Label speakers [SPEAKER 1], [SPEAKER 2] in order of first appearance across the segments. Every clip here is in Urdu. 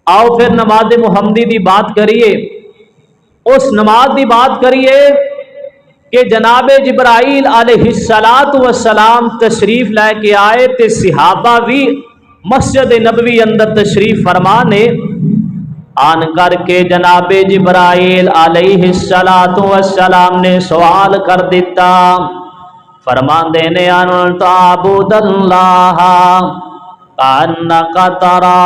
[SPEAKER 1] آؤ پھر نماز محمدی دی بات کریے، اس نماز دی بات کریے کہ جناب جبرائیل علیہ السلام تشریف لے کے آئے تے صحابہ بھی مسجد نبوی اندر تشریف فرما نے آن کر کے جناب جبرائیل علیہ السلام نے سوال کر دیتا، فرمان دینے ان تعبد اللہ کأنک تراہ۔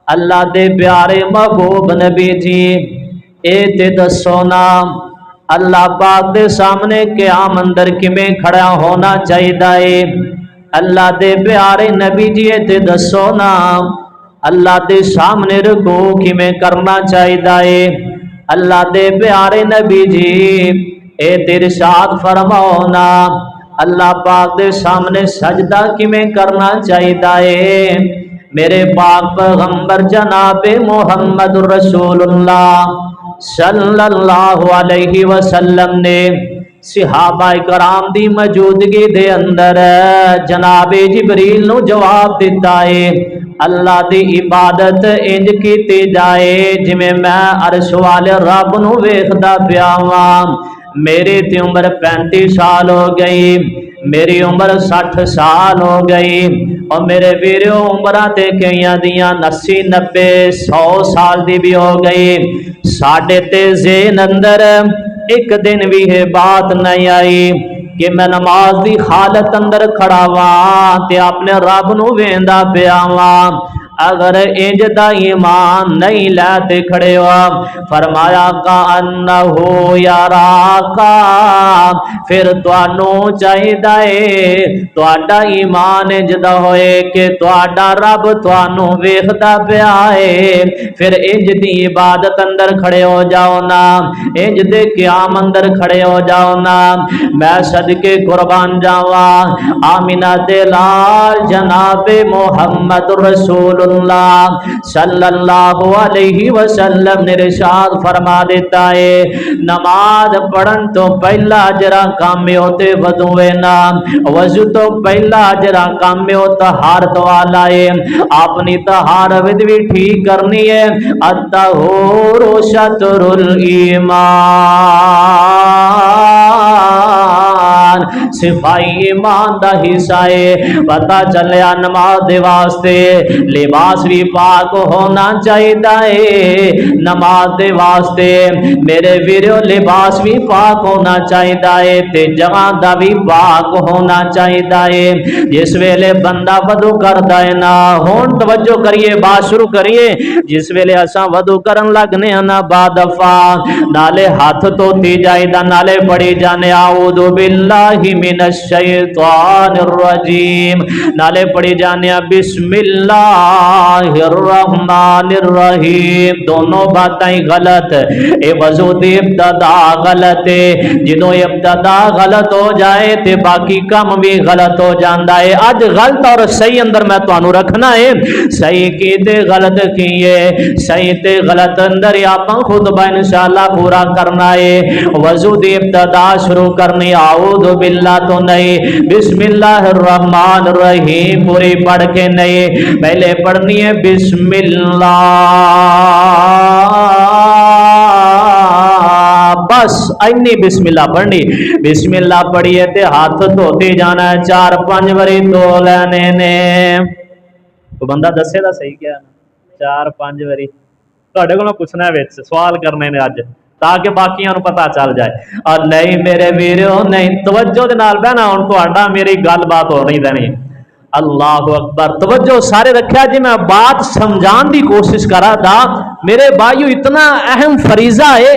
[SPEAKER 1] اللہ دے پیارے محبوب نبی جی اے تے دسو نا اللہ پاک دے سامنے قیام اندر کمیں کھڑا ہونا چاہیے؟ اللہ دے پیارے نبی جی اے تے دسو نا اللہ دے سامنے رکوع کمیں کرنا چاہیے؟ اللہ دے پیارے نبی جی اے تے ارشاد فرماؤ نا اللہ پاک دے سامنے سجدہ کمیں کرنا چاہیے؟ میرے پاک پیغمبر جناب محمد رسول اللہ صلی اللہ علیہ وسلم نے صحابہ کرام دی موجودگی دے اندر جناب جبریل نو جواب دیتا ہے اللہ دی عبادت انج کیتی جائے جویں میں عرش والے رب نو ویکھدا پیا ہاں۔ میری تے عمر 35 سال ہو گئی، میری عمر 60 سال ہو گئی، اور میرے ویرو عمرہ تے کئیاں دیاں 80 90 100 سال دی بھی ہو گئی، ساڈے تے ذہن اندر ایک دن بھی یہ بات نہیں آئی کہ میں نماز دی حالت اندر کھڑا ہاں تے اپنے رب نو ویندا پیا ہاں۔ اگر انج دا ایمان نہیں لیتے کھڑے ہو، فرمایا کأنہو یراکا، پھر توانوں چاہیے تہاڈا ایمان انج دا ہوئے کہ تہاڈا رب توانوں ویکھدا پیا ہے، پھر انج دی عبادت اندر کھڑے ہو جاؤ نا، انج دے قیام اندر کھڑے ہو جاؤ نا۔ میں صدقے قربان جاواں آمینہ دے لال جناب محمد رسول اللہ صلی اللہ علیہ وسلم نے ارشاد فرما دیتا ہے نماز پڑھن تو پہلا جرا کام ہوتے وضو نا، وضو تو پہلا جرا کام ہوتا طہارت والا ہے، اپنی طہارت بھی ٹھیک کرنی ہے۔ الطہور شطر الایمان، صفائی ایمان دا حصہ ہے۔ پتہ چلیا نماز دے واسطے لباس بھی پاک ہونا چاہیے، نماز دے واسطے میرے ویرو لباس بھی پاک ہونا چاہیے تے جگہ دا بھی پاک ہونا چاہیے۔ جس ویلے بندہ وضو کردا ہے نا، ہون توجہ کریے بات شروع کریے، جس ویلے اساں وضو کرن لگنے نا با دفعہ نالے ہاتھ دھوتی جائے دا، نالے پڑھی جانے اعوذ باللہ من الشیطان الرجیم، نالے پڑھی جانے بسم اللہ الرحمن الرحیم۔ دونوں باتیں غلط، اے وضو دی ابتدا غلط ہے، جدوں ابتدا غلط ہو جائے تے باقی کام بھی غلط ہو جاندا ہے۔ اج غلط اور صحیح اندر میں تانوں رکھنا ہے، صحیح کی تے غلط کی ہے، صحیح تے غلط اندر آپاں خطبہ انشاءاللہ پورا کرنا ہے۔ وضو دی ابتدا شروع کرنی اعوذ باللہ تو نہیں، بسم اللہ الرحمن الرحیم پوری پڑھ کے نہیں، پہلے پڑھنی ہے بسم اللہ، بس اینی بسم اللہ پڑھنی، بسم اللہ پڑھیے تے ہاتھ دھوتے جانا ہے، 4-5 باری دھو لینے نے۔ تو بندہ دسے دا صحیح کیا 4-5 باری تہاڈے کولوں پوچھنا ہے وچ سوال کرنے نے اج تاکہ باقیاں نوں پتہ چل جائے۔ اور نہیں میرے ویرو نہیں، توجہ دے نال بہنا ہن تہاڈا میری گل بات ہو نہیں دینی۔ اللہ اکبر، توجہ سارے رکھیا جی، میں بات سمجھان دی کوشش کرا تھا میرے بھائیو، اتنا اہم فریضہ ہے،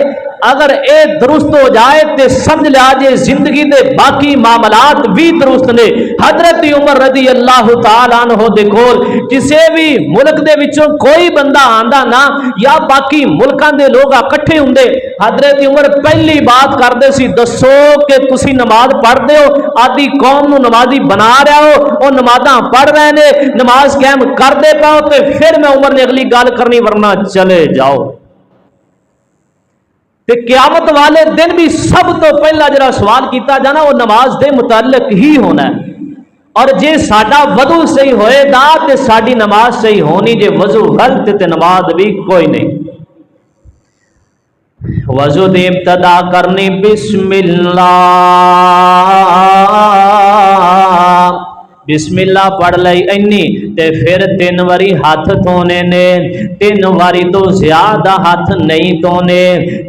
[SPEAKER 1] اگر اے درست ہو جائے تے سمجھ لیا جے زندگی دے باقی معاملات بھی درست نے۔ حضرت عمر رضی اللہ تعالی عنہ دے کول کسے بھی ملک دے وچوں کوئی بندہ آندا نا یا باقی ملکاں دے لوگ اکٹھے ہوندے، حضرت عمر پہلی بات کردے سی دسو کہ تسی نماز پڑھ دے ہو، آدھی قوم نو نمازی بنا رہے ہو، او نمازاں پڑھ رہے نے، نماز قائم کر دے پاؤ، تے پھر میں عمر نے اگلی گل کرنی ورنہ چلے جاؤ۔ تے قیامت والے دن بھی سب تو پہلا جڑا سوال کیتا جانا وہ نماز دے متعلق ہی ہونا ہے۔ اور جے ساڈا وضو صحیح ہوئے گا تے ساڈی نماز صحیح ہونی، جے وضو غلط تے نماز بھی کوئی نہیں۔ وضو دی ابتدا کرنی بسم اللہ، بسم اللہ پڑھ لئی اینی تے پھر 3 واری ہاتھ دھونے نے، 3 واری تو زیادہ ہاتھ نہیں دھونے،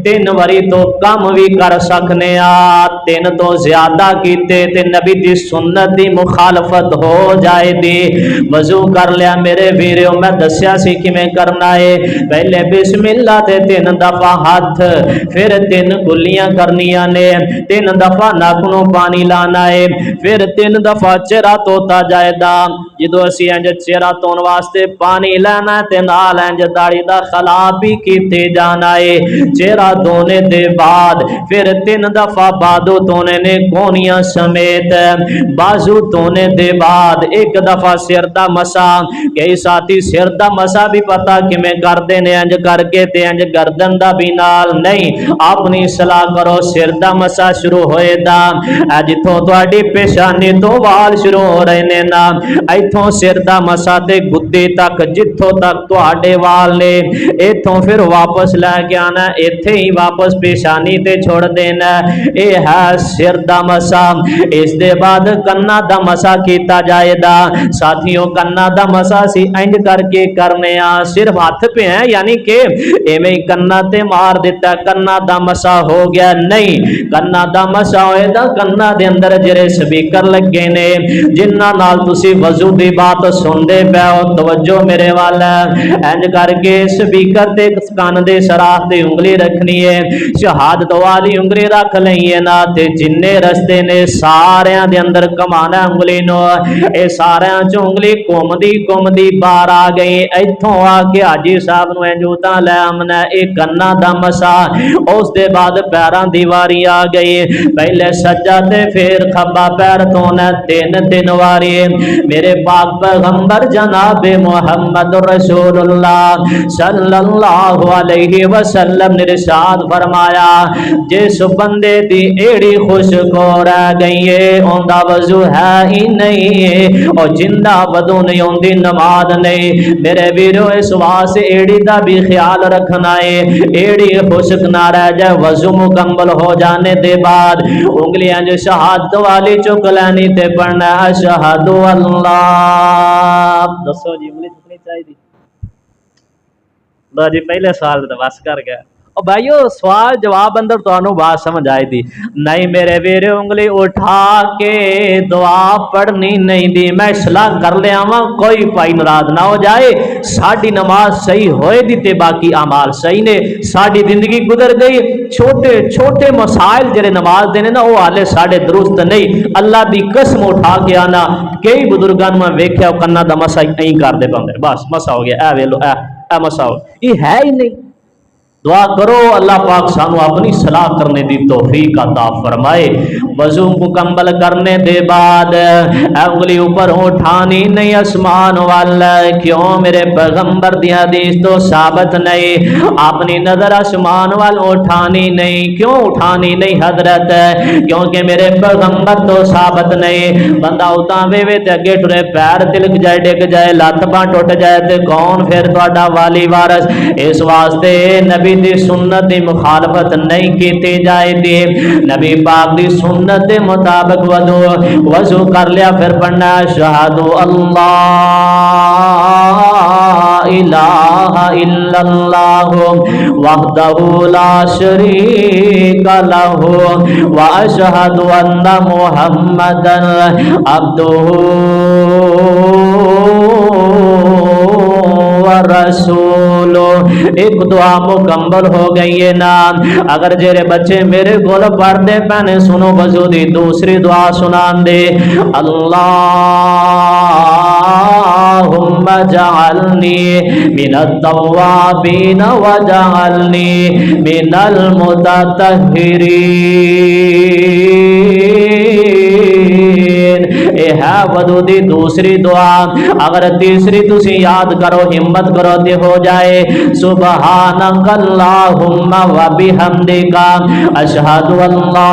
[SPEAKER 1] 3 واری تو کم بھی کر سکنے آ، 3 تو زیادہ کیتے تے نبی دی سنت دی مخالفت ہو جائے دی۔ وضو کر لیا میرے ویریو، میں دسیا سی کیویں کرنا ہے، پہلے بسم اللہ تے 3 دفعہ ہاتھ، پھر 3 گلیاں کرنیاں نے، 3 دفعہ ناک نوں پانی لانا ہے، پھر 3 دفعہ چہرہ تو جائے دا، جدو اسی انج چہرہ دھون واسطے پانی لینا ہے تے نال انج داڑھی دا خلا بھی کیتے جانا ہے۔ چہرہ دھونے دے بعد پھر 3 دفعہ بازو دھونے نے کونیاں سمیت، بازو دھونے دے بعد 1 دفعہ سر دا مسا، کئی ساتھی سر دا مسا بھی پتا کیویں کردے نے، انج کر کے تے انج گردن دا بھی نال نہیں، اپنی صلاح کرو سر دا مسا شروع ہوئے دا، جتھوں تہاڈی پیشانی تو وال شروع ہو رہے نے نا، ایتھوں سر دا مسا تے گدے تک جتھوں تک تہاڈے وال نے، ایتھوں پھر واپس لے کے آنا، ایتھے ہی واپس پیشانی تے چھوڑ دینا، اے ہے سر دا مسا۔ اس دے بعد کنا دا مسا کیتا جائے دا، ساتھیوں کنا دا مسا سی انج کر کے کرنے آ، صرف ہاتھ پہ ہیں یعنی کہ ایویں ہی کنا تے مار دیتا کنا دا مسا ہو گیا نہیں، کنا دا مسا ہوئے دا کنا دے اندر جڑے سپیکر لگے نے جنہاں نال تسی وضو دی بات سن دے پے ہو، توجہ میرے والا، انج کر کے سپیکر تے کان دے سراخ تے انگلی رکھنی ہے، شہادت والی انگلی رکھ لئیے نا، تے جننے رستے نے ساریاں دے اندر کمانا انگلی نو، اے ساریاں چوں انگلی گھومدی باہر آ گئی، ایتھوں آ کے حاجی صاحب نو انجوتا لے آمنا، اے کنا دا مسا، اس دے بعد پیراں دی واری آ گئی، پہلے سجا تے پھر کھبا پیر دھونا 3 واری۔ میرے پاک پیغمبر جناب محمد رسول اللہ صلی اللہ علیہ وسلم نے ارشاد فرمایا، جس بندے دی ایڑی خشک ہو رہ گئی ہے اوندا وضو ہے ہی نہیں، اور جندہ وضو نہیں ہوندی نماز نہیں۔ میرے ویرو اس واسطے ایڑی دا بھی خیال رکھنا ہے، ایڑی خشک نہ رہ جائے، وضو مکمل ہو جانے دے بعد انگلیاں جو شہادت والی چک لینی تے پڑھنا اشہد اللہ، دسو جی انگلی چکنی چاہیے با جی پہلے سوال تو بس کر گیا، اور بھائیو سوال جواب اندر تو بات سمجھ آئی دی نہیں میرے ویرے، انگلی اٹھا کے دعا پڑھنی نہیں دی، میں اصلاح کر لیا ہاں کوئی پائی ناراض نہ ہو جائے، ساڈی نماز صحیح ہوئے دی تے باقی اعمال صحیح نے، ساڈی زندگی گزر گئی، چھوٹے چھوٹے مسائل جڑے نماز دینے نا وہ حالے ساڈے درست نہیں، اللہ دی قسم اٹھا کے آنا، کئی بزرگاں میں ویکھیا کنا دا مسا ہی کر دے پاندے، بس مسا ہو گیا، اے ویلو اے مسا ہو، یہ ہے ہی نہیں۔ دعا کرو اللہ پاک سانو اپنی صلاح کرنے دی توفیق عطا فرمائے۔ وضو مکمل کرنے دے بعد انگلی اوپر اٹھانی نہیں آسمان والا، کیوں میرے پیغمبر دی حدیث تو ثابت نہیں، اپنی نظر آسمان وال اٹھانی نہیں، کیوں اٹھانی نہیں حضرت؟ کیونکہ میرے پیغمبر تو ثابت نہیں، بندہ اتاں وے تے اگے ٹرے پیر تلک جائے ڈگ جائے لت باں ٹوٹ جائے تے کون پھر تہاڈا والی وارث؟ اس واسطے نبی دی سنت دی مخالفت نہیں کیتی جائے دی، نبی پاک دی سنت دے مطابق وضو کر لیا، پھر پڑھنا اشہد اللہ الہ الا اللہ وحدہ لا شریک لہ واشہد ان محمدا عبدہ رسول۔ ایک دعا مکمل ہو گئی ہے نا، اگر جیرے بچے میرے گول پڑھ دے پہنے سنو وضو دی دوسری دعا سنان دے، اللہم جعلنی من التوابین وجعلنی من المتطہرین۔ اے ہے وضو دی دوسری دعا، اگر تیسری تسی یاد کرو ہمت کرو تے ہو جائے، سبحانک اللہم و بحمدک اشہد ان لا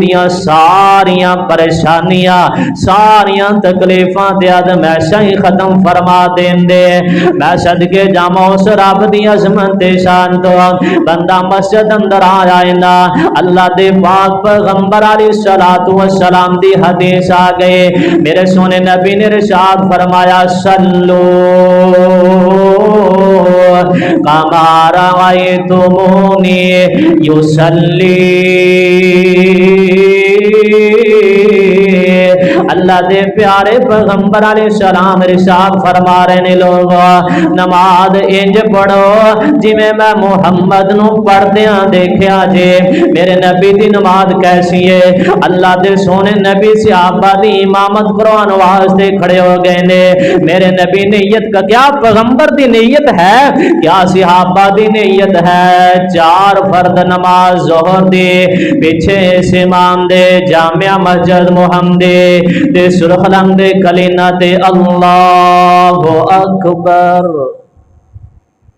[SPEAKER 1] دیاں ساریاں پریشانیاں ساریاں تکلیفاں تے ہمیشہ ہی ختم فرما دین دے۔ میں صدقے جاواں اس رب دی عظمت تے شان تو بندہ مسجد اندر آیا نا اللہ دے پاک پیغمبر علیہ الصلوۃ والسلام دی حدیث آ گئے، میرے سونے نبی نے ارشاد فرمایا صلو کما رأیتمونی یصلی، اللہ دے پیارے پیغمبر علیہ السلام ارشاد فرما رہے نے لوگوں نماز انج پڑھو جی میں محمد نو پڑھدیاں دیکھیا جے۔ میرے نبی دی نماز کیسی ہے؟ اللہ دے سونے نبی صحابہ دی امامت قرآن واسطے کھڑے ہو گئے نے۔ میرے نبی نیت کا کیا پیغمبر دی نیت ہے کیا صحابہ دی نیت ہے؟ 4 فرد نماز ظہر دی پیچھے اس امام دے جامعہ مسجد محمدی تے سرخلم دے کلینا تے اللہ اکبر۔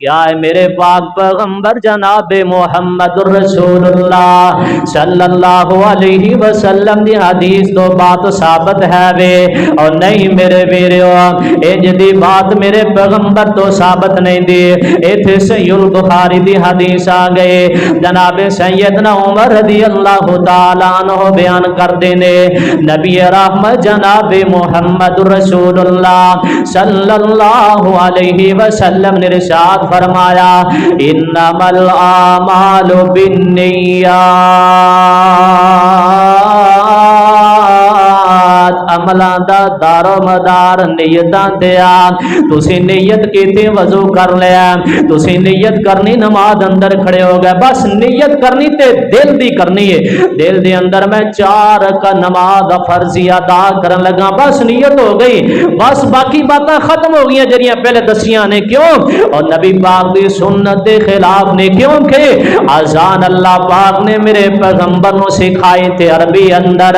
[SPEAKER 1] کیا ہے میرے پاک پیغمبر جناب محمد رسول اللہ صلی اللہ علیہ وسلم دی حدیث تو بات ثابت ہے وے اور نہیں میرے ویریو اے جدی بات میرے پیغمبر تو ثابت نہیں دی۔ ایتھے صحیح البخاری دی حدیث آ گئے، جناب سیدنا عمر رضی اللہ تعالیٰ عنہ بیان کر دینے نبی رحمت جناب محمد رسول اللہ صلی اللہ علیہ وسلم نے ارشاد فرمایا انما الاعمال بالنیات، عملاں دا دار و مدار نیتاں تے آ۔ تسی نیت کیتی وضو کر لیا، تسی نیت کرنی نماز اندر کھڑے ہو گئے، بس نیت کرنی تے دل دی کرنی ہے، دل دے اندر میں 4 کا نماز فرضی ادا کرن لگا، بس نیت ہو گئی، بس باقی باتاں ختم ہو گئی جڑیاں پہلے دسیاں نے۔ کیوں؟ اور نبی پاک دی سنت دے خلاف نے، کیونکہ اذان اللہ پاک نے میرے پیغمبر نو سکھائی تے عربی اندر،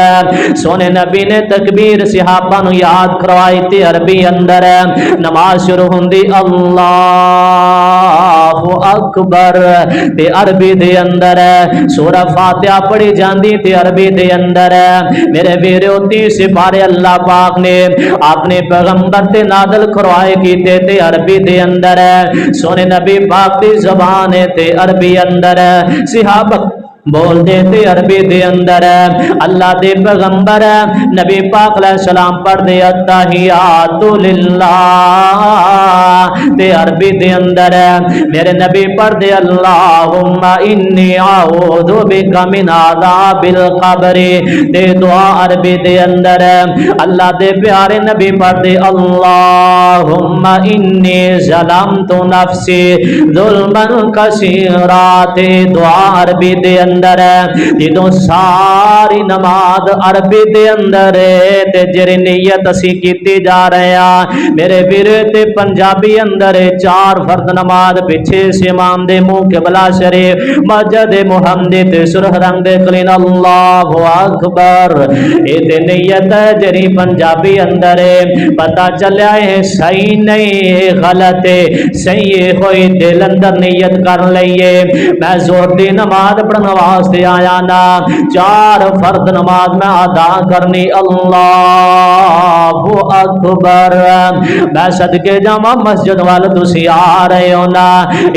[SPEAKER 1] سونے نبی نے تکبیر صحابہ نو یاد کروائی تے عربی اندر، نماز شروع ہوندی اللہ اکبر تے عربی دے اندر، سورہ فاتحہ پڑھی جاندی تے عربی دے اندر۔ میرے ویرو 30 سپارے اللہ پاک نے اپنے پیغمبر تے نازل کروائے کیتے تے عربی دے اندر، سونے نبی پاک دی زبان تے عربی اندر، صحابہ بول دے تے عربی دے اندر، اللہ دے پیغمبر نبی پاک علیہ السلام پڑھ دے التحیات للہ تے عربی دے اندر، میرے نبی پڑھ دے اللہم انی اعوذ بک من عذاب القبر تے دعا عربی دے اندر، اللہ دے پیارے نبی پڑھ دے اللہم انی ظلمت نفسی ظلما کثیرا تے دعا عربی دے اندر۔ جدوں ساری نماز عربی دے اندر تے جڑی نیت اسی کیتی جا رہے ہیں میرے ویرے تے پنجابی اندر 4 فرد نماز پیچھے سے امام دے منہ قبلہ شریف مسجد محمدی تے سرخ رنگ دے کلین اللہ اکبر، اے تے نیت جڑی پنجابی اندر پتہ چلیا ہے صحیح نہیں غلط ہے، صحیح ہوئی دل اندر نیت کر لئیے میں زہر دی نماز پڑھن واسطے آیا نا، 4 فرد نماز میں ادا کرنی اللہ اکبر۔ میں صدقے جاواں مسجد وال تسی آ رہے ہو نا،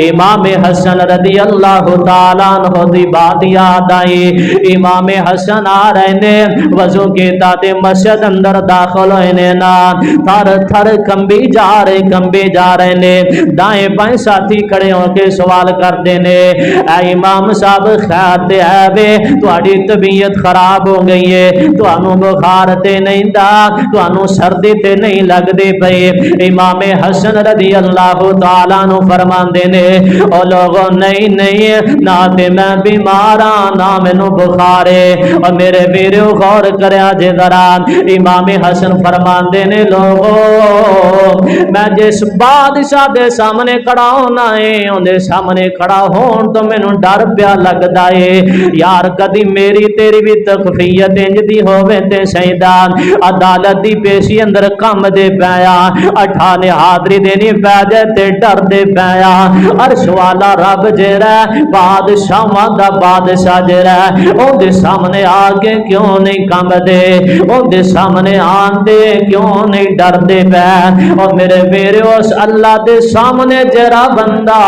[SPEAKER 1] امام حسن رضی اللہ تعالیٰ عنہ دی بات یاد آئی، امام حسن آ رہے نے وضو کیتا تے مسجد اندر داخل ہوئے نے نا، تھر تھر کمبی جا رہے نے، دائیں بائیں ساتھی کھڑے ہو کے سوال کر دینے اے امام صاحب خیر تے ہے وے تہاڈی طبیعت خراب ہو گئی ہے، تانوں بخار تے نہیں دا، تانوں سردی تے نہیں لگدی پئی؟ امام حسن رضی اللہ تعالیٰ عنہ فرماندے نے او لوگوں نہیں نہ تے میں بیمار ہاں نہ مینوں بخار ہے، اور میرے ویرو غور کریا جے ذرا، امام حسن فرماندے نے لوگوں میں جس بادشاہ دے سامنے کھڑا ہونا ہے اون دے سامنے کھڑا ہون تو مینوں ڈر پیا لگدا ہے یار کدی میری تیری بھی تکفیت انج دی ہووے تے سیدان عدالت دی پیشی اندر کم دے پیا اٹھانے حاضری دے نہیں پی جائے تے ڈر دے پیا عرش والا رب جڑا بادشاہاں دا بادشاہ جڑا اون دے سامنے آ کے کیوں نہیں کمبدے اون دے سامنے آن دے کیوں نہیں ڈر دے پے او میرے ویرو اس اللہ دے سامنے جڑا بندہ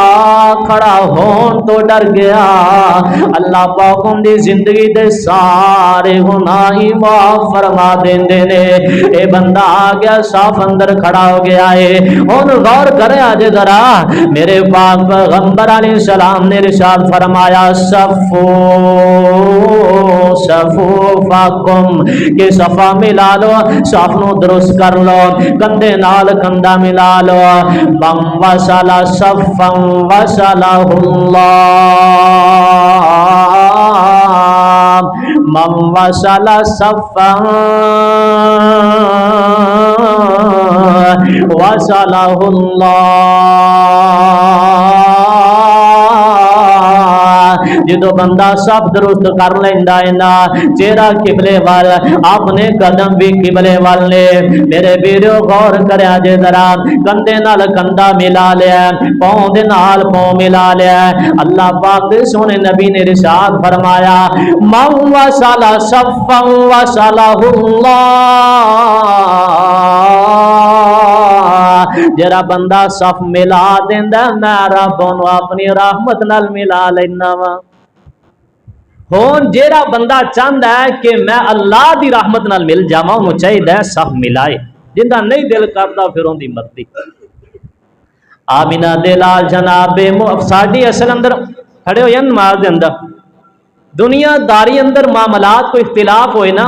[SPEAKER 1] کھڑا ہون تو ڈر گیا اللہ پاک ان دی زندگی دے سارے گناہ ہی معاف فرما دیندے نے اے بندہ آ گیا صاف اندر کھڑا ہو گیا ہے ہن غور کرے اج ذرا میرے پاک پیغمبر علیہ السلام نے ارشاد فرمایا صفو صفوفکم کہ صفا ملا لو صف نو درست کر لو کندھے نال کندھا ملا لو بم وصل صفا وصلہ اللہ من وصل صفا وصلہ اللہ جدو بندہ سب درست کر لیندا ہے نا چہرہ قبلے وال اپنے قدم بھی قبلے وال نے میرے ویرو غور کریا جے ذرا کندھے نال کندھا ملا لیا پاؤں دے نال پاؤں ملا لیا اللہ پاک دے سونے نبی نے ارشاد فرمایا من وصل صفا وصلہ اللہ جڑا بندہ صف ملا دیندا میں رب نو اپنی رحمت نال ملا لینا وا ہون جیڑا بندہ چاہتا ہے کہ میں اللہ دی رحمت نال مل جاواں انہوں چاہیے صف ملائے جندا نہیں دل کرتا پھر ان دی مرضی آمینہ دے لال جناب ساڈی اصل اندر کھڑے ہوئے نماز دے اندر دنیا داری اندر معاملات کو اختلاف ہوئے نا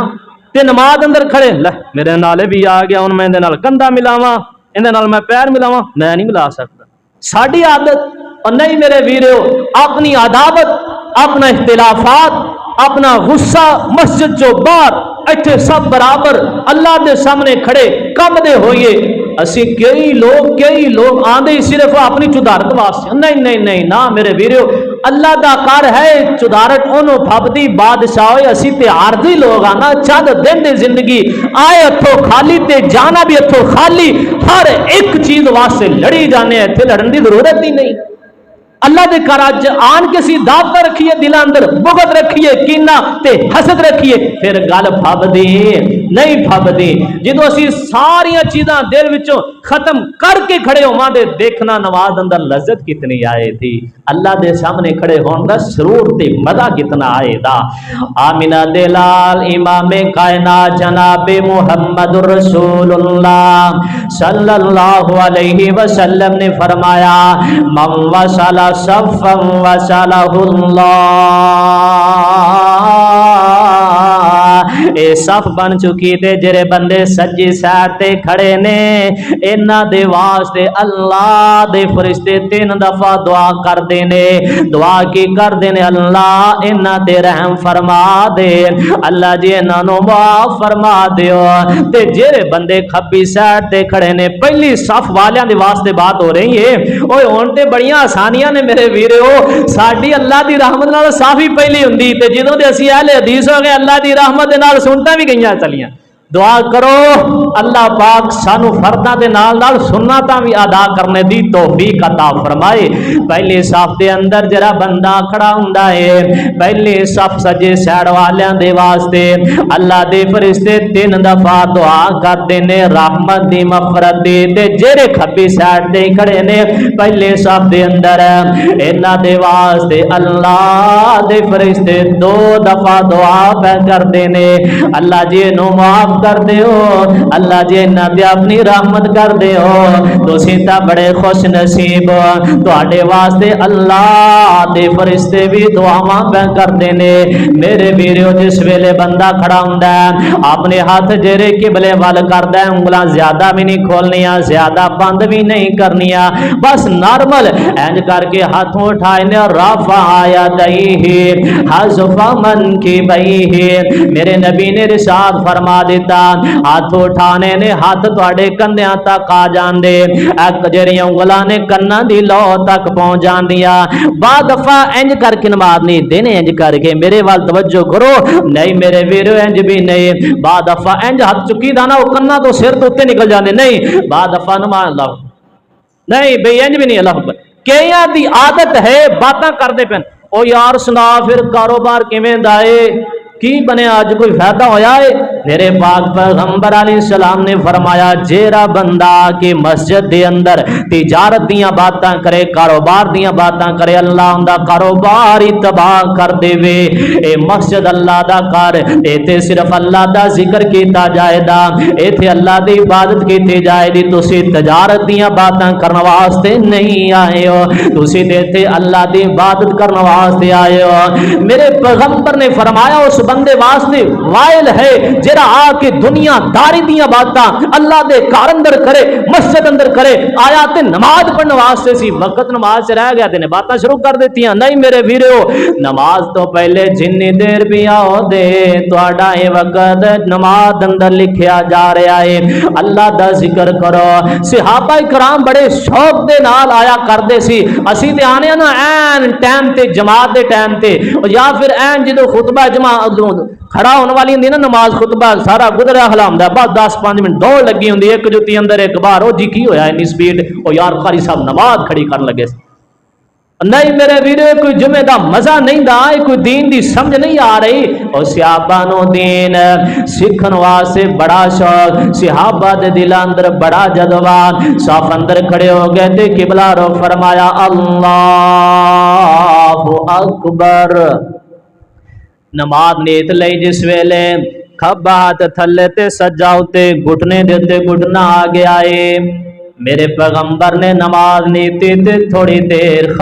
[SPEAKER 1] تے نماز اندر کھڑے لے میرے نالے بھی آ گیا ہن میں دے نال کندھا ملاواں اندے نال میں پیر ملاواں میں نہیں ملا سکتا ساڈی عادت اور نہیں میرے ویرو اپنی عداوت اپنا اختلافات اپنا غصہ مسجد جو باہر ایتھے سب برابر اللہ دے سامنے کھڑے کم دے ہوئیے اسی کئی لوگ آندے صرف اپنی چدارت واسطے نہیں نا میرے ویرو اللہ دا کار ہے چدارت انہوں بھبدی بادشاہ ہوئے اسی تے عارضی لوگ آنا چند دن دے زندگی آئے اتھو خالی تے جانا بھی اتھو خالی ہر ایک چیز واسطے لڑی جانے اتھے لڑن دی ضرورت ہی نہیں اللہ دے کراج آن کے سی دعوت رکھیے دل اندر بغض رکھیے کینہ تے حسد رکھیے پھر گل پھب دی نہیں پھب دی جدو اسی ساری چیزاں دل وچوں ختم کر کے کھڑے ہوواں دے دیکھنا نماز اندر لذت کتنی آئے تھی اللہ دے سامنے کھڑے ہون دا سرور تے مزہ کتنا آئے دا آمینہ دے لال امام کائنات جناب محمد رسول اللہ صلی اللہ علیہ وسلم نے فرمایا من وصل صفا وصلہ اللہ اے صف بن چکی تے جڑے بندے سجی سائڈ تے کھڑے نے انہاں دے واسطے اللہ دے فرشتے 3 دفعہ دعا کردے نے دعا کی کردے نے اللہ انہاں تے رحم فرما دے اللہ جی انہاں نو معاف فرما دیو تے جڑے بندے کھبی سائڈ تے کھڑے نے پہلی صف والیاں دے واسطے بات ہو رہی ہے اوئے ہن تے بڑیاں آسانیاں نے میرے ویرو ساڈی اللہ دی رحمت نال صافی پہلی ہوندی تے جدوں تے اسی اہل حدیث ہو گئے اللہ دی رحمت دے نال سنتا بھی گئیاں چلیاں دعا کرو اللہ پاک سانو فرداں دے نال نال سنتاں بھی ادا کرنے دی توفیق عطا فرمائے پہلے صف دے اندر جڑا بندہ کھڑا ہوندا ہے پہلے صف سجے سائڈ والیاں دے واسطے اللہ دے فرشتے 3 دفعہ دعا کردے نے رحمت دی مغفرت دی تے جڑے کھبی سائڈ تے کھڑے نے پہلے صف دے اندر انہاں دے واسطے اللہ دے فرشتے 2 دفعہ دعا پہ کردے نے اللہ جی نو معاف کر دیو اللہ جی انہاں تے اپنی رحمت کر دیو تسی تا بڑے خوش نصیب تواڈے واسطے اللہ دے فرشتے بھی دعاواں پہ کردے نے میرے ویرو جس ویلے بندہ کھڑا ہوندا ہے اپنے ہاتھ جڑے قبلے وال کردا ہے انگلاں زیادہ بھی نہیں کھولنیاں زیادہ بند بھی نہیں کرنیاں بس نارمل انج کر کے ہاتھوں اٹھائے نے رفع یدیہ حذف منکبیہ میرے نبی نے ارشاد فرما دیتا ہاتھ اٹھانے نے ہاتھ تواڈے کندھیاں تک آ جاندے جڑیاں انگلاں نے کناں دی لو تک پہنچ جاندیاں بعد دفعہ انج کر کے نماز نہیں دینے انج کر کے میرے وال توجہ کرو نہیں میرے ویرو انج بھی نہیں بعد دفعہ انج ہاتھ چکی دا نا او کناں تو سر تو اوتے نکل جاندے نہیں بعد دفعہ نماز اللہ نہیں بھئی انج بھی نہیں اللہ اکبر کئیاں دی عادت ہے باتاں کرتے پن او یار سنا پھر کاروبار کیویں دا اے کی بنے آج کوئی فائدہ ہویا ہے میرے پاک پیغمبر علیہ السلام نے فرمایا جیڑا بندہ کہ مسجد دے اندر تجارت دیاں باتاں کرے کاروبار دیاں باتاں کرے اللہ اوندا کاروبار ہی تباہ کر دے وے اے مسجد اللہ دا کر ایتھے صرف اللہ دا ذکر کیتا جائے دا ایتھے اللہ دی عبادت کیتی جائے دی تسی تجارت دیاں باتاں کرن واسطے نہیں آئے ہو تسی تے ایتھے اللہ دی عبادت کرن واسطے آئے ہو میرے پیغمبر نے فرمایا اس بندے واسطے وائل ہے جڑا آ کے دنیا داری دیاں باتاں اللہ دے گھر اندر کرے مسجد اندر کرے آیا تے نماز پڑھنے واسطے سی وقت نماز سے رہ گیا تے نے باتاں شروع کر دیتیاں نہیں میرے ویرو نماز تو پہلے جنی دیر بھی آؤ دے تہاڈا اے وقت نماز اندر لکھیا جا رہا ہے اللہ دا ذکر کرو صحابہ کرام بڑے شوق دے نال آیا کردے سی اسی تے آنے نا این ٹائم تے جماعت دے ٹائم تے یا پھر این جدو خطبہ جماعت کھڑا ہونے والی ہوندی نا نماز خطبہ سارا گزریا ہلامدا بس 10-5 منٹ دوڑ لگی ہوندی ایک جوتی اندر ایک بار او جی کی ہویا اتنی سپیڈ او یار قاری صاحب نماز کھڑی کر لگے نہیں میرے ویرے کوئی جمعے دا مزہ نہیں دا کوئی دین دی سمجھ نہیں آ رہی اور صحابہ نو دین سکھن واسطے بڑا شوق صحابہ دے دل اندر بڑا جذبہ صاف اندر کھڑے ہو گئے تے قبلہ رو فرمایا اللہ اکبر نماز نیت لئی جس ویلے کھبا ہاتھ تھلے تے سجا ہوتے گھٹنے دیتے گھٹنا آگے آئے میرے پیغمبر نے نماز نیتی تے تھوڑی دیر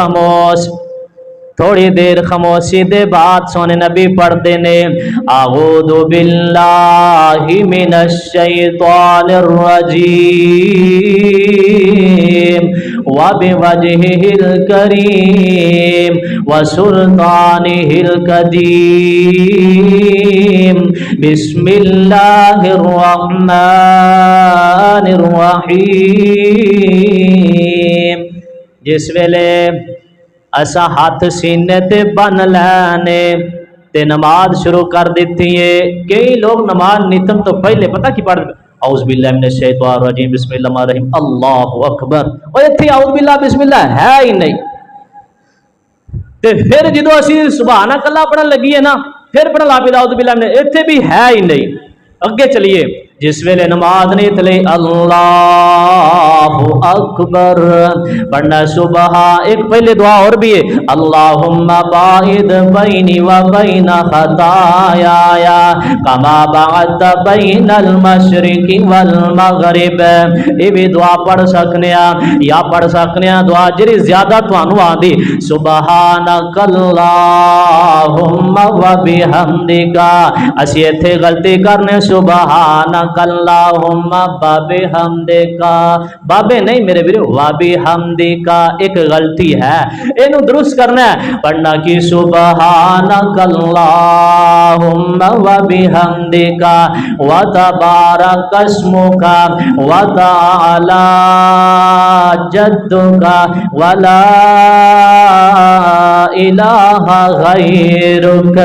[SPEAKER 1] خاموشی دے بعد سونے نبی پڑھ دینے اعوذ باللہ من الشیطان الرجیم وبوجہہ الکریم وسلطانہ القدیم بسم اللہ الرحمن الرحیم جس ویلے اسا ہاتھ سینے تے بن لینے تے نماز شروع کر دیتی ہے کئی لوگ نماز نیتن تو پہلے پتہ کی پڑھ اعوذ باللہ من الشیطان الرجیم بسم اللہ الرحمن الرحیم اللہ اکبر اور ایتھے اعوذ باللہ بسم اللہ ہے ہی نہیں تے پھر جدو اسی سبحانک اللہ پڑھن لگی ہے نا پھر پڑھن لا پے اعوذ باللہ من ایتھے بھی ہے ہی نہیں اگے چلیے جس ویلے نماز نیت لئی اللہ اکبر پڑھنا صبح ایک پہلے دعا اور بھی ہے اللہم باعد بینی و بین خطایا کما باعدت بین المشرق والمغرب یہ بھی دعا پڑھ سکنے یا پڑھ سکنے دعا جری زیادہ توانو آدھی سبحانک اللہم و بحمدک اسی ایتھے غلطی کرنے سبحانک اللہم بحمدکا بابے نہیں میرے بیرے وبحمدکا ایک غلطی ہے اینو درست کرنا ہے پڑھنا کی سبحانک اللہم وبحمدکا وتبارک اسمک وتعالی جدک ولا الہ غیرک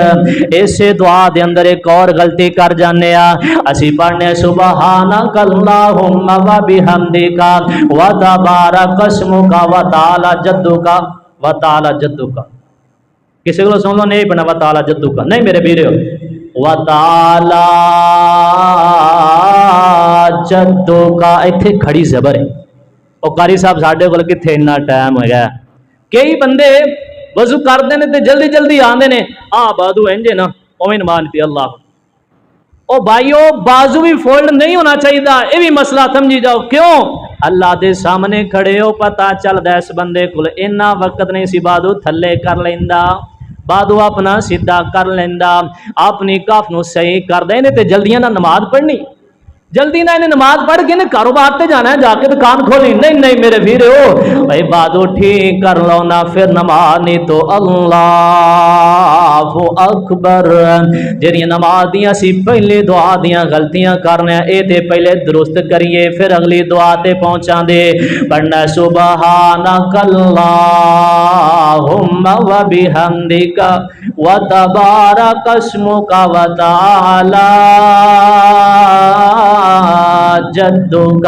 [SPEAKER 1] اس دعا دے اندر ایک اور غلطی کر جانے اسی پڑھنے سبحانک اللہم وبحمدک وتبارک اسمک وتعالی جدک وتعالی جدک کسی کو سن لو نہیں پڑھنا وتعالی جدک نہیں میرے بیرے وتعالی جدک ایتھے کھڑی زبر ہے او قاری صاحب ساڈے کول کتھے اتنا ٹائم ہو گیا کئی بندے وضو کرتے ہیں تے جلدی جلدی آندے نے بازو انجے نا اوویں مانتی اللہ او بھائیو بازو بھی فولڈ نہیں ہونا چاہیے یہ بھی مسئلہ سمجھی جاؤ کیوں اللہ دے سامنے کھڑے ہو پتا چلدا اس بندے کول اتنا وقت نہیں سی بازو تھلے کر لیندا بازو اپنا سیدھا کر لیندا اپنی کف نو صحیح کر دے تے جلدیاں نہ نماز پڑھنی جلدی نہ انہیں نماز پڑھ کے کاروبار تے جانا ہے جا کے دکان کھولی نہیں میرے ویرے ہو بھائی بازو ٹھیک کر لو نا پھر نماز نہیں تو اللہ اکبر جڑی نماز دیاں سی پہلے دعا دیاں غلطیاں کرنے اے تے پہلے درست کریے پھر اگلی دعا تے پہنچا دے پڑھنا سبحانک اللہم وبحمدک وتبارک اسمک وتعالی جدک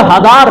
[SPEAKER 1] 1000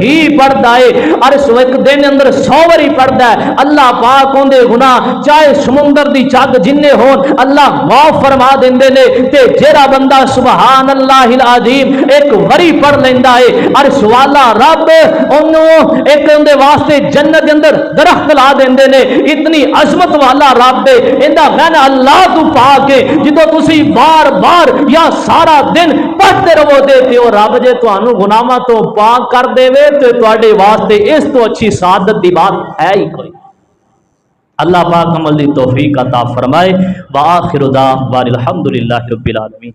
[SPEAKER 1] ہی پڑھتا ہے، عرش ایک دن اندر 100 واری پڑھتا ہے، اللہ پاک اندے گناہ چاہے سمندر دی چاگ جننے ہون اللہ معاف فرما دیندے نے۔ تے جیڑا بندہ سبحان اللہ العظیم ایک وری پڑھ لیندا ہے، عرش والا رب انہوں ایک اندے واسطے جنت دے اندر درخت لا دیندے نے۔ اتنی عظمت والا رب ہے، ایندا کہنا اللہ تو پاک ہے جدو تسی بار بار یا سارا دن پڑھتے رہو دے تے او رب جے تانوں گناہاں تو پاک کر دے تے تواڈے واسطے اس تو اچھی سعادت دی بات ہے ہی کوئی۔ اللہ پاک عمل دی توفیق عطا فرمائے۔ وآخر دعوانا الحمدللہ رب العالمین۔